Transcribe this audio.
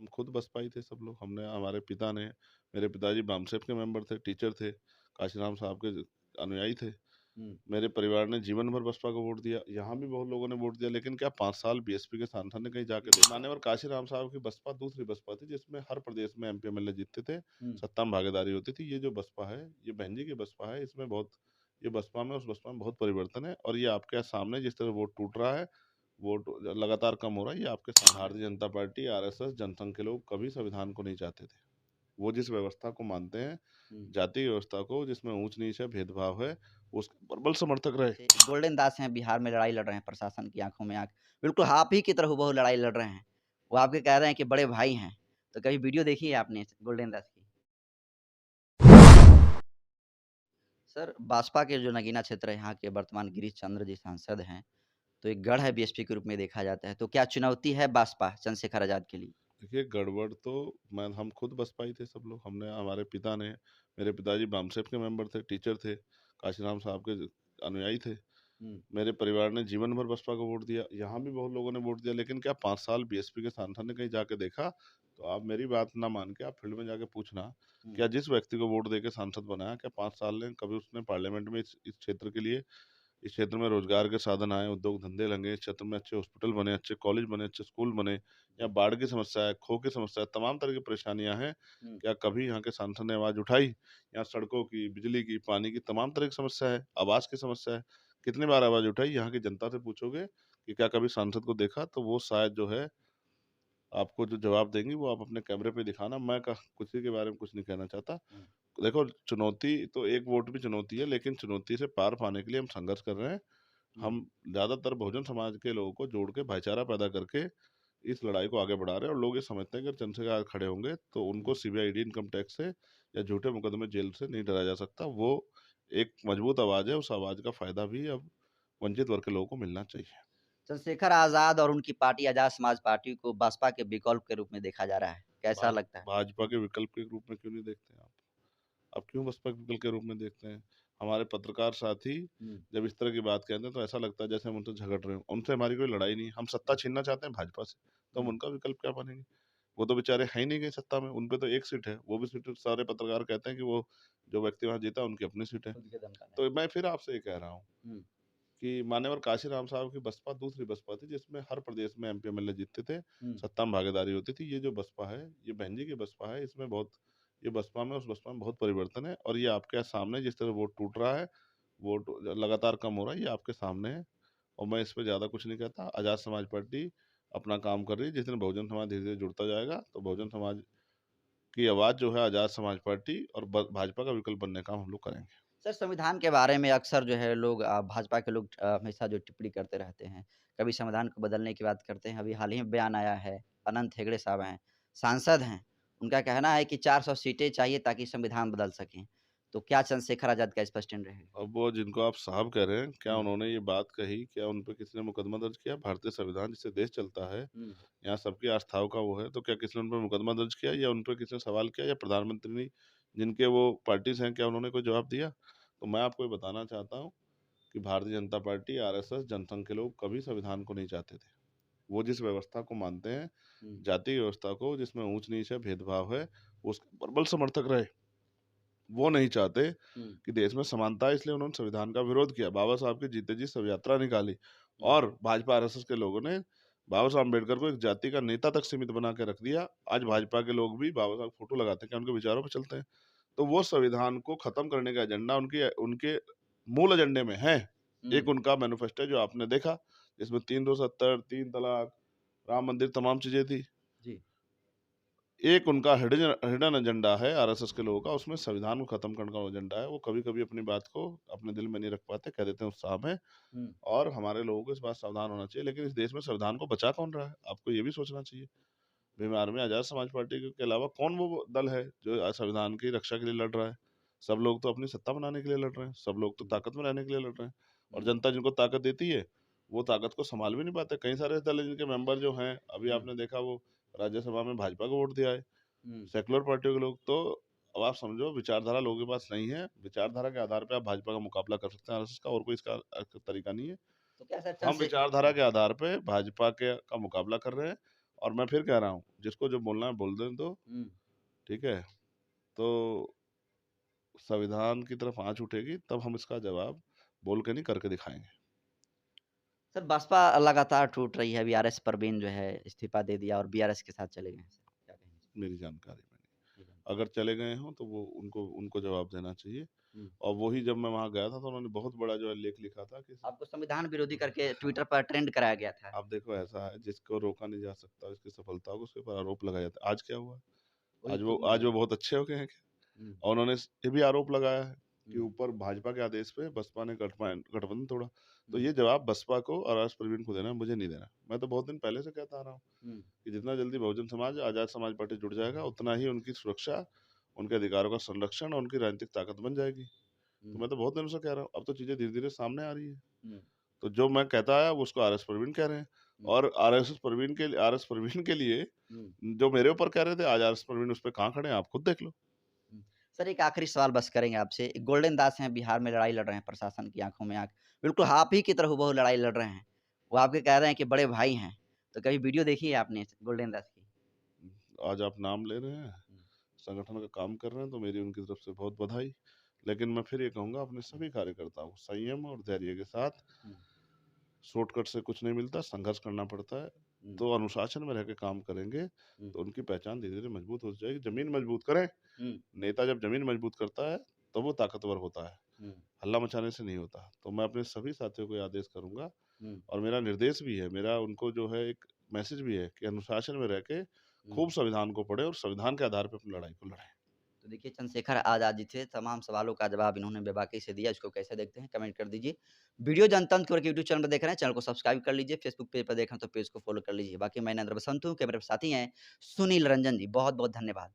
हम खुद बसपाई थे सब लोग। हमने हमारे पिता ने मेरे पिताजी बामसेफ के मेंबर थे, टीचर थे, काशीराम साहब के अनुयायी थे। हुँ। मेरे परिवार ने जीवन भर बसपा को वोट दिया। यहाँ भी बहुत लोगों ने वोट दिया, लेकिन क्या 5 साल बीएसपी के सांसद ने कहीं जाके देखा? मान्यवर काशीराम साहब की बसपा दूसरी बसपा थी, जिसमें हर प्रदेश में एमपी एमएलए जीतते थे, हुँ। सत्ता में भागीदारी होती थी। ये जो बसपा है, ये बहन जी की बसपा है, इसमें बहुत ये बसपा में उस बसपा में बहुत परिवर्तन है। और ये आपके सामने जिस तरह वोट टूट रहा है, वोट लगातार कम हो रहा है, ये आपके सामने। भारतीय जनता पार्टी, आरएसएस, जनसंघ के लोग कभी संविधान को नहीं चाहते थे। वो जिस व्यवस्था को मानते हैं, हुँ। जातीय व्यवस्था को, जिसमें ऊंच नीच है, भेदभाव है, उसके प्रबल समर्थक रहे। जैसे गोल्डन दास हैं, बिहार में लड़ाई लड़ रहे हैं, प्रशासन की आँखों में आँख बिल्कुल आप ही की तरह हूबहू लड़ाई लड़ रहे हैं। वो आपके कह रहे हैं कि बड़े भाई हैं। तो कभी वीडियो देखी है आपने गोल्डन दास की? सर, बासपा के जो नगीना क्षेत्र है, यहाँ के वर्तमान गिरीश चंद्र जी सांसद हैं, तो एक गढ़ है बीएसपी के रूप में देखा जाता है। तो क्या चुनौती है बासपा चंद्रशेखर आज़ाद के लिए? देखिए, गड़बड़ तो मैं हम खुद बसपाई थे सब लोग। हमने हमारे पिता ने मेरे पिताजी बामसेफ के मेंबर थे, टीचर थे, काशीराम साहब के अनुयायी थे। हुँ। मेरे परिवार ने जीवन भर बसपा को वोट दिया। यहाँ भी बहुत लोगों ने वोट दिया, लेकिन क्या 5 साल बीएसपी के सांसद ने कहीं जाके देखा? तो आप मेरी बात ना मान के आप फील्ड में जाके पूछना, हुँ। क्या जिस व्यक्ति को वोट देके सांसद बनाया, क्या 5 साल में कभी उसने पार्लियामेंट में इस क्षेत्र के लिए, इस क्षेत्र में रोजगार के साधन आए, उद्योग धंधे लगे, इस क्षेत्र में अच्छे हॉस्पिटल बने, अच्छे कॉलेज बने, अच्छे स्कूल बने, या बाढ़ की समस्या है, खो की समस्या है, तमाम तरह की परेशानियां हैं, हुँ। क्या कभी यहाँ के सांसद ने आवाज उठाई? यहाँ सड़कों की, बिजली की, पानी की तमाम तरह की समस्या है, आवास की समस्या है, कितनी बार आवाज उठाई? यहाँ की जनता से पूछोगे कि क्या कभी सांसद को देखा, तो वो शायद जो है आपको जो जवाब देंगी वो आप अपने कैमरे पे दिखाना। मैं किसी के बारे में कुछ नहीं कहना चाहता। हुँ। देखो, चुनौती तो एक वोट भी चुनौती है, लेकिन चुनौती से पार पाने के लिए हम संघर्ष कर रहे हैं। हुँ। हम ज़्यादातर बहुजन समाज के लोगों को जोड़ के भाईचारा पैदा करके इस लड़ाई को आगे बढ़ा रहे हैं। और लोग ये समझते हैं कि चंद्रशेखर आज़ाद खड़े होंगे तो उनको हुँ। सीबीआई, ईडी, इनकम टैक्स से या झूठे मुकदमे, जेल से नहीं डराया जा सकता। वो एक मजबूत आवाज़ है, उस आवाज़ का फ़ायदा भी अब वंचित वर्ग के लोगों को मिलना चाहिए। चंद्रशेखर आज़ाद और उनकी पार्टी आज़ाद समाज पार्टी को बसपा के विकल्प के रूप में देखा जा रहा है। कैसा लगता है? भाजपा के विकल्प के रूप में क्यों नहीं देखते आप? आप क्यों बसपा के विकल्प के रूप में देखते हैं? हमारे पत्रकार साथी हुँ। जब इस तरह की बात कहते हैं तो ऐसा लगता है जैसे हम उनसे झगड़ रहे हों। उनसे हमारी कोई लड़ाई नहीं है। हम सत्ता छीनना चाहते हैं भाजपा से, तो हम हुँ। उनका विकल्प क्या बनेंगे? वो तो बेचारे हैं ही नहीं गए सत्ता में, उन पे तो 1 सीट है। वो भी सीट सारे पत्रकार कहते हैं कि वो जो व्यक्ति वहाँ जीता उनकी अपनी सीट है। खुद के दम पर है। तो मैं फिर आपसे ये कह रहा हूँ हुँ। कि मान्यवर काशीराम साहब की बसपा दूसरी बसपा थी, जिसमें हर प्रदेश में एमपी एमएलए जीतते थे, हुँ। सत्ता में भागीदारी होती थी। ये जो बसपा है, ये बहन जी की बसपा है, इसमें बहुत ये बसपा में उस बसपा में बहुत परिवर्तन है। और ये आपके सामने जिस तरह वोट टूट रहा है, वोट लगातार कम हो रहा है, ये आपके सामने है। और मैं इस पे ज़्यादा कुछ नहीं कहता। आज़ाद समाज पार्टी अपना काम कर रही है। जिस दिन बहुजन समाज धीरे-धीरे जुड़ता जाएगा, तो बहुजन समाज की आवाज़ जो है आज़ाद समाज पार्टी और ब भाजपा का विकल्प बनने का काम हम लोग करेंगे। सर संविधान के बारे में अक्सर जो है लोग भाजपा के लोग हमेशा जो टिप्पणी करते रहते हैं। कभी संविधान को बदलने की बात करते हैं। अभी हाल ही में बयान आया है, अनंत हेगड़े साहब हैं, सांसद हैं। उनका कहना है कि 400 सीटें चाहिए ताकि संविधान बदल सकें। तो क्या चंद्रशेखर आज़ाद का स्पष्ट स्टैंड रहेगा? अब वो जिनको आप साहब कह रहे हैं, क्या हुँ। उन्होंने ये बात कही? क्या उन पे किसी ने मुकदमा दर्ज किया? भारतीय संविधान जिससे देश चलता है, हुँ। यहाँ सबकी आस्थाओं का वो है, तो क्या किसी ने उन पे मुकदमा दर्ज किया या उन पे किसी ने सवाल किया, या प्रधानमंत्री ने जिनके वो पार्टीज़ हैं, क्या उन्होंने कोई जवाब दिया? तो मैं आपको ये बताना चाहता हूँ कि भारतीय जनता पार्टी, आरएसएस, जनसंघ के लोग कभी संविधान को नहीं चाहते थे। वो जिस व्यवस्था को मानते हैं, हुँ। जातीय व्यवस्था को, जिसमें ऊँच-नीच है, भेदभाव है, उसके प्रबल समर्थक रहे। वो नहीं चाहते हुँ। कि देश में समानता है, इसलिए उन्होंने संविधान का विरोध किया। बाबा साहब के जीते जी शव यात्रा निकाली, हुँ। और भाजपा आरएसएस के लोगों ने बाबा साहब अम्बेडकर को एक जाति का नेता तक सीमित बना के रख दिया। आज भाजपा के लोग भी बाबा साहब की फोटो लगाते हैं, क्या उनके विचारों पे चलते हैं? तो वो संविधान को खत्म करने का एजेंडा उनके उनके मूल एजेंडे में है। हुँ। एक उनका मैनिफेस्टो है जो आपने देखा, जिसमें 370, 3 तलाक, राम मंदिर, तमाम चीजें थी। जी। एक उनका हिडन हिडन एजेंडा है आरएसएस के लोगों का, उसमें संविधान को खत्म करने का एजेंडा है। वो कभी-कभी अपनी बात को अपने दिल में नहीं रख पाते, कह देते हैं उत्साह में। हुँ। और हमारे लोगों को इस बात सावधान होना चाहिए। लेकिन इस देश में संविधान को बचा कौन रहा है? आपको ये भी सोचना चाहिए। भीम आर्मी, आज़ाद समाज पार्टी के अलावा कौन वो दल है जो संविधान की रक्षा के लिए लड़ रहा है? सब लोग तो अपनी सत्ता बनाने के लिए लड़ रहे हैं, सब लोग तो हुँ। ताकत में रहने के लिए लड़ रहे हैं। और हुँ। जनता जिनको ताकत देती है, वो ताकत को सँभाल भी नहीं पाते। कई सारे दल हैं जिनके मेंबर जो हैं, अभी हुँ। आपने देखा वो राज्यसभा में भाजपा को वोट दिया है। हुँ। सेक्युलर पार्टियों के लोग तो, अब आप समझो, विचारधारा लोगों के पास नहीं है। विचारधारा के आधार पे आप भाजपा का मुकाबला कर सकते हैं आरएसएस का, और कोई इसका तरीका नहीं है। तो क्या सर हम चंद्रशे विचारधारा के आधार पे भाजपा के का मुकाबला कर रहे हैं, और मैं फिर कह रहा हूँ, जिसको जो बोलना है बोल दें दो, हुँ। ठीक है? तो संविधान की तरफ आँच उठेगी, तब हम इसका जवाब बोल के नहीं, करके दिखाएँगे। सर बसपा लगातार टूट रही है, अभी आरएस परवीन जो है इस्तीफ़ा दे दिया और बीआरएस के साथ चले गए हैं। सर क्या कहेंगे इस मेरी जानकारी में पे? नहीं। अगर चले गए हों, तो वो उनको उनको जवाब देना चाहिए। हुँ। और वही जब मैं वहाँ गया था, तो उन्होंने बहुत बड़ा जो है लेख लिखा था कि आपको संविधान विरोधी करके ट्विटर पर ट्रेंड कराया गया था। अब देखो ऐसा है, जिसको रोका नहीं जा सकता, उसकी सफलता को उसके ऊपर आरोप लगाया जाता है। आज क्या हुआ? वही तो आज मतलब वो बहुत अच्छे हो गए हैं क्या? हुँ, और उन्होंने ये भी आरोप लगाया है कि हुँ, ऊपर भाजपा के आदेश पे बसपा ने गठबंधन तोड़ा। तो हुँ, ये जवाब बसपा को और आरएस परवीन को देना है, मुझे नहीं देना। मैं तो बहुत दिन पहले से कहता आ रहा हूँ हुँ, कि जितना जल्दी बहुजन समाज, आज़ाद समाज पार्टी जुड़ जाएगा, उतना ही उनकी सुरक्षा, उनके अधिकारों का संरक्षण और उनकी राजनीतिक ताकत बन जाएगी। तो हुँ, मैं तो बहुत दिनों से कह रहा हूँ, अब तो चीज़ें धीरे-धीरे सामने आ रही है। हुँ, तो जो मैं कहता आया, वो उसको आरएस परवीन कह रहे हैं। हुँ, और आरएस परवीन के लिए हुँ, जो मेरे ऊपर कह रहे थे, आज आरएस परवीन उस पे कहाँ खड़े हैं, आप खुद देख लो। हुँ। सर एक आखिरी सवाल बस करेंगे आपसे। गोल्डन दास हैं, बिहार में लड़ाई लड़ रहे हैं प्रशासन की आँखों में आँख। बिल्कुल आप ही की तरह हूबहू लड़ाई लड़ रहे हैं। वो आपके कह रहे हैं कि बड़े भाई हैं। तो कभी वीडियो देखी है आपने गोल्डन दास की? आज आप नाम ले रहे हैं, हुँ, संगठन का काम कर रहे हैं, तो मेरी उनकी तरफ से बहुत बधाई। लेकिन मैं फिर ये कहूँगा, अपने हुँ, सभी कार्यकर्ताओं को संयम और धैर्य के साथ, हुँ, शॉर्टकट से कुछ नहीं मिलता, संघर्ष करना पड़ता है। हुँ, तो अनुशासन में रह के काम करेंगे, हुँ, तो उनकी पहचान धीरे-धीरे मजबूत हो जाएगी। ज़मीन मजबूत करें, हुँ, नेता जब ज़मीन मजबूत करता है, तब वो ताकतवर होता है, हुँ, हल्ला मचाने से नहीं होता। तो मैं अपने सभी साथियों को ये आदेश करूँगा, हुँ, और मेरा निर्देश भी है, मेरा उनको जो है एक मैसेज भी है कि अनुशासन में रह के हुँ। खूब संविधान को पढ़ें और संविधान के आधार पे अपनी लड़ाई को लड़ें। तो देखिए चंद्रशेखर आज़ाद जी थे, तमाम सवालों का जवाब इन्होंने बेबाकी से दिया, इसको कैसे देखते हैं कमेंट कर दीजिए। वीडियो जनतंत्र के यूट्यूब चैनल पर देख रहे हैं, चैनल को सब्सक्राइब कर लीजिए, फेसबुक पेज पर देख रहे हैं तो पेज को फॉलो कर लीजिए। बाकी मैं नरेंद्र बसंत हूँ, कैमरे पे साथी हैं सुनील रंजन जी, बहुत-बहुत धन्यवाद।